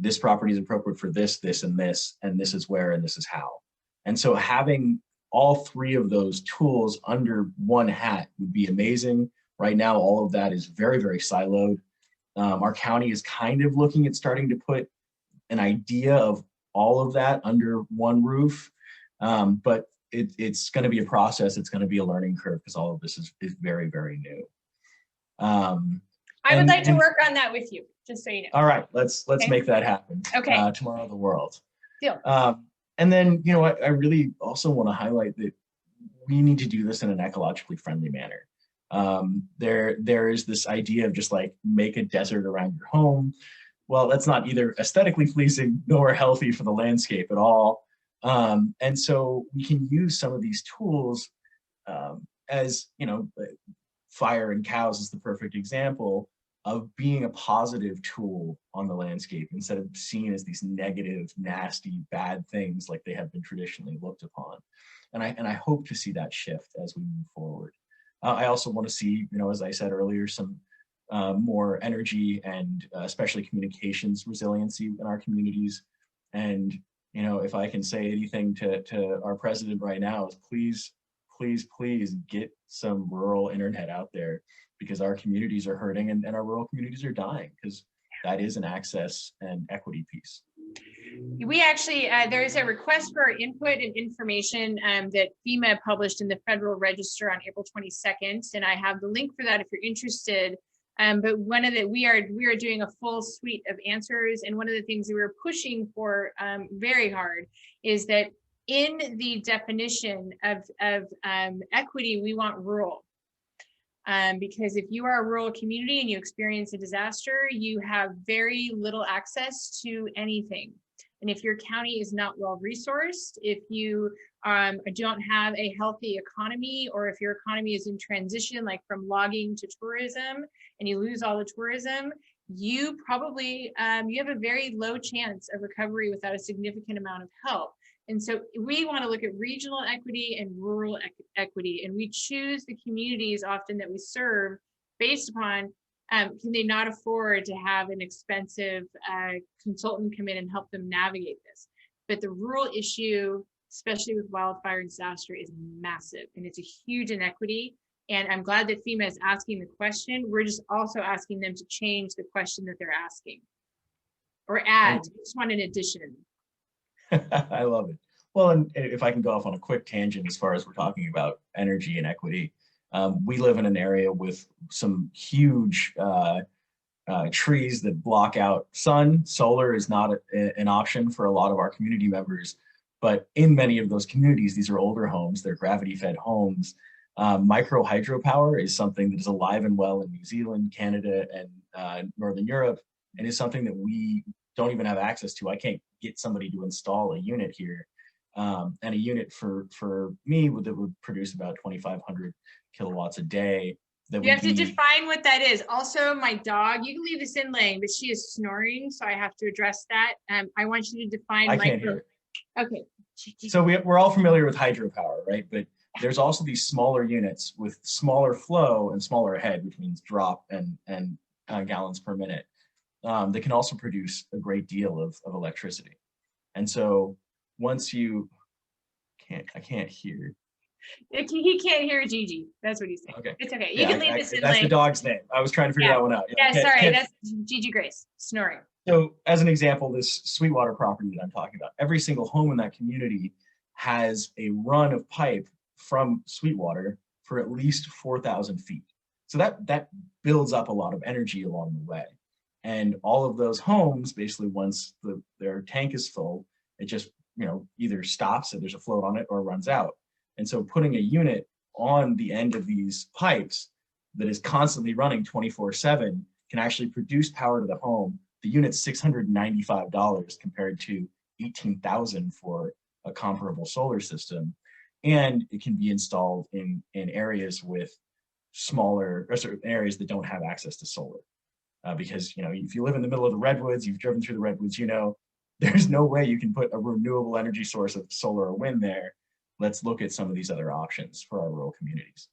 Speaker 2: this property is appropriate for this, this, and this is where, and this is how. And so having all 3 of those tools under one hat would be amazing. Right now, all of that is very, very siloed. Our county is kind of looking at starting to put an idea of all of that under one roof. But it's going to be a process. It's going to be a learning curve because all of this is very, very new.
Speaker 1: I would like to work on that with you, just so you know.
Speaker 2: All right, let's make that happen.
Speaker 1: Okay.
Speaker 2: Tomorrow the world.
Speaker 1: Deal.
Speaker 2: And then, I really also want to highlight that we need to do this in an ecologically friendly manner. There is this idea of just make a desert around your home. Well, that's not either aesthetically pleasing nor healthy for the landscape at all. And so we can use some of these tools as, fire and cows is the perfect example of being a positive tool on the landscape instead of seen as these negative, nasty, bad things like they have been traditionally looked upon. And I hope to see that shift as we move forward. I also want to see, as I said earlier, some more energy and especially communications resiliency in our communities. And, if I can say anything to our president right now is please get some rural internet out there, because our communities are hurting and our rural communities are dying, because that is an access and equity piece.
Speaker 1: We actually, there is a request for input and information that FEMA published in the Federal Register on April 22nd, and I have the link for that if you're interested. But we are doing a full suite of answers, and one of the things that we're pushing for very hard is that in the definition of equity, we want rural. Because if you are a rural community and you experience a disaster, you have very little access to anything. And if your county is not well resourced, if you don't have a healthy economy, or if your economy is in transition, like from logging to tourism, and you lose all the tourism, you probably, you have a very low chance of recovery without a significant amount of help. And so we want to look at regional equity and rural equity, and we choose the communities often that we serve based upon can they not afford to have an expensive consultant come in and help them navigate this. But the rural issue, especially with wildfire and disaster, is massive, and it's a huge inequity. And I'm glad that FEMA is asking the question. We're just also asking them to change the question that they're asking or add. I just want an addition.
Speaker 2: I love it. Well, and if I can go off on a quick tangent as far as we're talking about energy and equity, we live in an area with some huge trees that block out sun. Solar is not an option for a lot of our community members, but in many of those communities, these are older homes, they're gravity-fed homes. Micro hydropower is something that is alive and well in New Zealand, Canada, and Northern Europe, and is something that we don't even have access to. I can't get somebody to install a unit here. And a unit for me that would produce about 2,500 kilowatts a day.
Speaker 1: You have to define what that is. Also, my dog, you can leave this in Lang, but she is snoring, so I have to address that. I want you to define.
Speaker 2: I can't hear it.
Speaker 1: Okay.
Speaker 2: So we're all familiar with hydropower, right? But there's also these smaller units with smaller flow and smaller head, which means drop and gallons per minute, that can also produce a great deal of electricity. And so once you I can't hear.
Speaker 1: He can't hear Gigi. That's what he's saying. Okay. It's okay. You can leave this in.
Speaker 2: That's the dog's name. I was trying to figure that one out.
Speaker 1: Yeah, sorry. That's Gigi Grace snoring.
Speaker 2: So as an example, this Sweetwater property that I'm talking about, every single home in that community has a run of pipe from Sweetwater for at least 4,000 feet. So that builds up a lot of energy along the way. And all of those homes, basically once their tank is full, it just either stops and there's a float on it or runs out. And so putting a unit on the end of these pipes that is constantly running 24/7 can actually produce power to the home. The unit's $695 compared to $18,000 for a comparable solar system. And it can be installed in areas with smaller, or certain areas that don't have access to solar. Because if you live in the middle of the redwoods, you've driven through the redwoods, there's no way you can put a renewable energy source of solar or wind there. Let's look at some of these other options for our rural communities.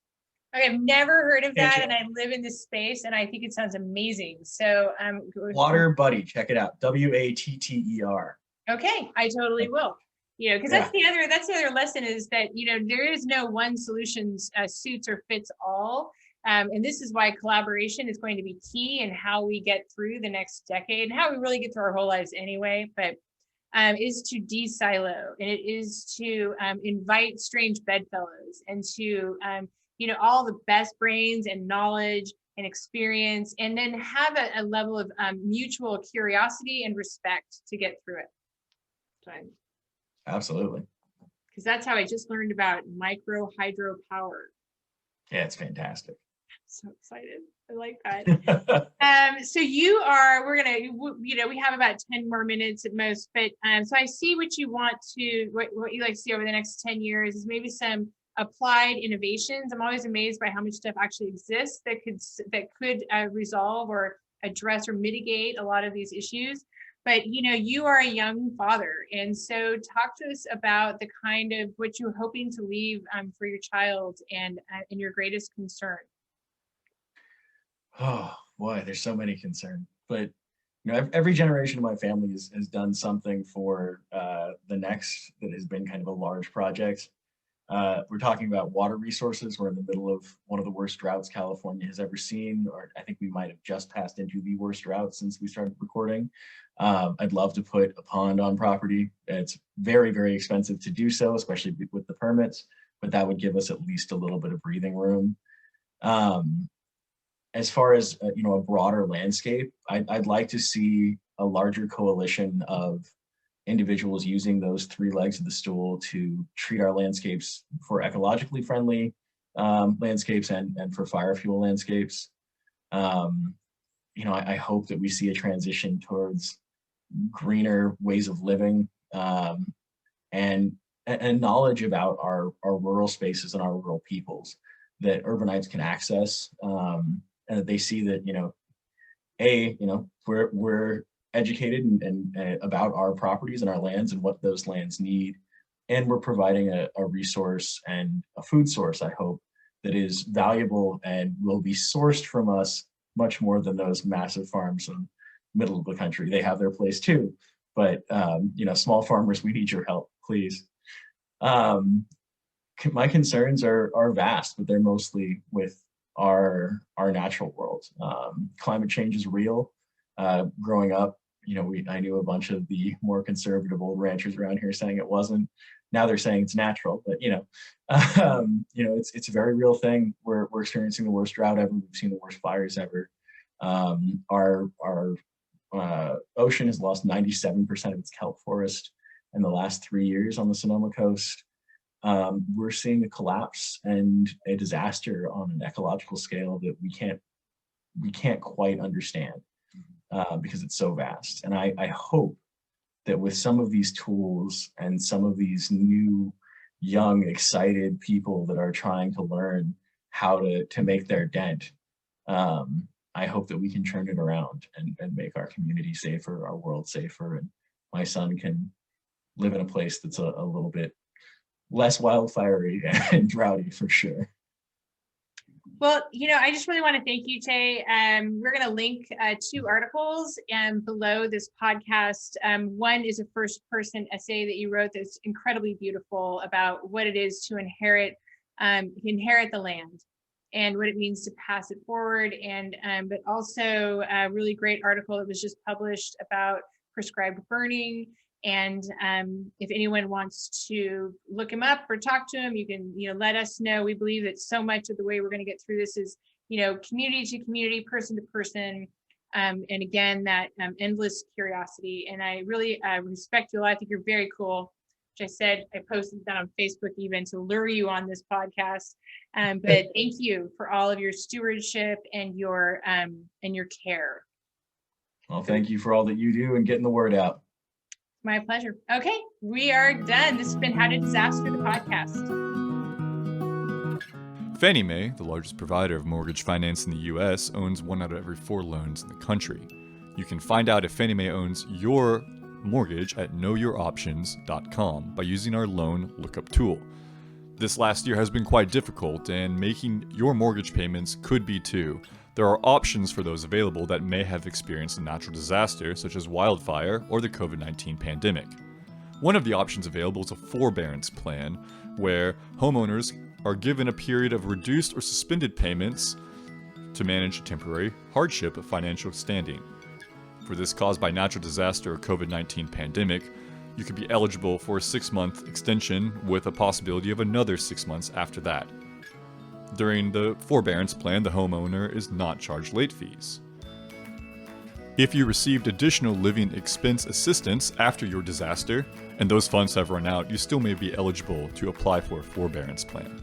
Speaker 1: Okay, I've never heard of that, and I live in this space, and I think it sounds amazing. So,
Speaker 2: Water Buddy, check it out. WATTER.
Speaker 1: Okay, I totally will. Because that's the other lesson is that there is no one solution suits or fits all. And this is why collaboration is going to be key in how we get through the next decade and how we really get through our whole lives anyway. But is to de-silo, and it is to invite strange bedfellows and to all the best brains and knowledge and experience, and then have a level of mutual curiosity and respect to get through it. So,
Speaker 2: absolutely.
Speaker 1: Because that's how I just learned about micro hydropower.
Speaker 2: Yeah, it's fantastic.
Speaker 1: So excited. I like that. So we're gonna, we have about 10 more minutes at most, but so I see what you like to see over the next 10 years is maybe some applied innovations. I'm always amazed by how much stuff actually exists that could resolve or address or mitigate a lot of these issues. But you are a young father, and so talk to us about the kind of what you're hoping to leave for your child and your greatest concern.
Speaker 2: Oh boy, there's so many concerns. But every generation of my family has done something for the next that has been kind of a large project. We're talking about water resources. We're in the middle of one of the worst droughts California has ever seen, or I think we might have just passed into the worst drought since we started recording. I'd love to put a pond on property. It's very, very expensive to do so, especially with the permits, but that would give us at least a little bit of breathing room. As far as a broader landscape, I'd like to see a larger coalition of individuals using those three legs of the stool to treat our landscapes for ecologically friendly landscapes and for fire fuel landscapes. I hope that we see a transition towards greener ways of living and knowledge about our rural spaces and our rural peoples that urbanites can access, and that they see that we're educated and about our properties and our lands and what those lands need, and we're providing a resource and a food source, I hope, that is valuable and will be sourced from us much more than those massive farms in the middle of the country. They have their place too, but small farmers, we need your help, please. my concerns are vast, but they're mostly with our natural world. Climate change is real. Growing up, I knew a bunch of the more conservative old ranchers around here saying it wasn't. Now they're saying it's natural, but it's a very real thing. We're experiencing the worst drought ever. We've seen the worst fires ever. Our ocean has lost 97% of its kelp forest in the last 3 years on the Sonoma coast. We're seeing a collapse and a disaster on an ecological scale that we can't quite understand because it's so vast. And I hope that with some of these tools and some of these new, young, excited people that are trying to learn how to make their dent, I hope that we can turn it around and make our community safer, our world safer, and my son can live in a place that's a little bit less wildfiery and droughty for sure.
Speaker 1: Well, I just really want to thank you, Che. We're going to link 2 articles below this podcast. One is a first-person essay that you wrote that's incredibly beautiful about what it is to inherit the land and what it means to pass it forward. And but also a really great article that was just published about prescribed burning. And if anyone wants to look him up or talk to him, you can, let us know. We believe that so much of the way we're going to get through this is, community to community, person to person. And again, that endless curiosity. And I really respect you a lot. I think you're very cool. Which I said, I posted that on Facebook even to lure you on this podcast. But thank you for all of your stewardship and your care.
Speaker 3: Well, thank you for all that you do and getting the word out.
Speaker 1: My pleasure. Okay, we are done. This has been How to Disaster, the podcast.
Speaker 4: Fannie Mae, the largest provider of mortgage finance in the U.S., owns 1 out of every 4 loans in the country. You can find out if Fannie Mae owns your mortgage at knowyouroptions.com by using our loan lookup tool. This last year has been quite difficult, and making your mortgage payments could be too. There are options for those available that may have experienced a natural disaster such as wildfire or the COVID-19 pandemic. One of the options available is a forbearance plan, where homeowners are given a period of reduced or suspended payments to manage a temporary hardship of financial standing. For this caused by natural disaster or COVID-19 pandemic, you could be eligible for a 6-month extension with a possibility of another 6 months after that. During the forbearance plan, the homeowner is not charged late fees. If you received additional living expense assistance after your disaster, and those funds have run out, you still may be eligible to apply for a forbearance plan.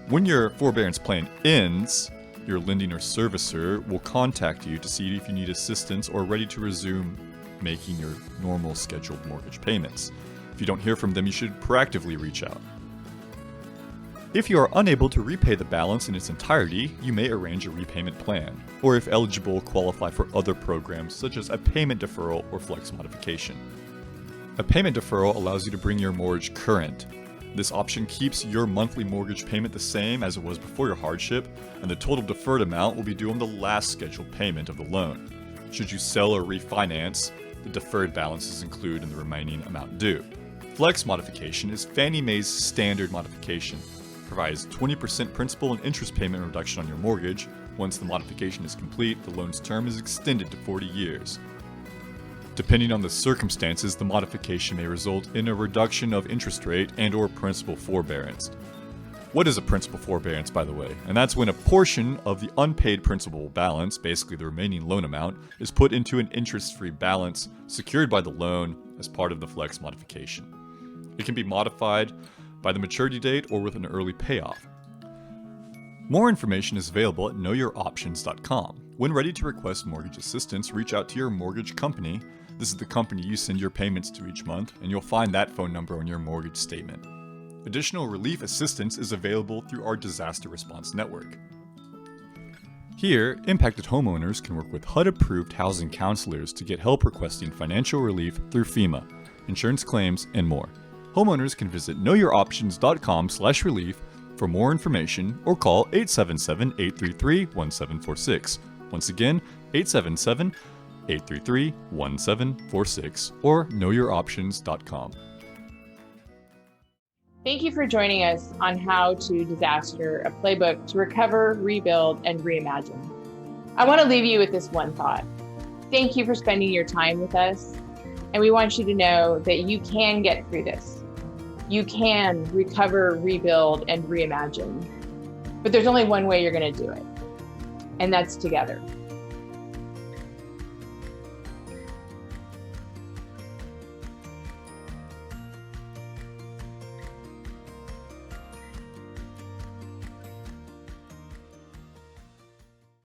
Speaker 4: When your forbearance plan ends, your lending or servicer will contact you to see if you need assistance or are ready to resume making your normal scheduled mortgage payments. If you don't hear from them, you should proactively reach out. If you are unable to repay the balance in its entirety, you may arrange a repayment plan, or if eligible, qualify for other programs such as a payment deferral or flex modification. A payment deferral allows you to bring your mortgage current. This option keeps your monthly mortgage payment the same as it was before your hardship, and the total deferred amount will be due on the last scheduled payment of the loan. Should you sell or refinance, the deferred balance is included in the remaining amount due. Flex modification is Fannie Mae's standard modification. Provides 20% principal and interest payment reduction on your mortgage. Once the modification is complete, the loan's term is extended to 40 years. Depending on the circumstances, the modification may result in a reduction of interest rate and/or principal forbearance. What is a principal forbearance, by the way? And that's when a portion of the unpaid principal balance, basically the remaining loan amount, is put into an interest-free balance secured by the loan as part of the flex modification. It can be modified by the maturity date or with an early payoff. More information is available at knowyouroptions.com. When ready to request mortgage assistance, reach out to your mortgage company. This is the company you send your payments to each month, and you'll find that phone number on your mortgage statement. Additional relief assistance is available through our Disaster Response Network. Here, impacted homeowners can work with HUD-approved housing counselors to get help requesting financial relief through FEMA, insurance claims, and more. Homeowners can visit knowyouroptions.com/relief for more information or call 877-833-1746. Once again, 877-833-1746 or knowyouroptions.com.
Speaker 1: Thank you for joining us on How to Disaster, a playbook to recover, rebuild, and reimagine. I want to leave you with this one thought. Thank you for spending your time with us. And we want you to know that you can get through this. You can recover, rebuild, and reimagine. But there's only one way you're going to do it, and that's together.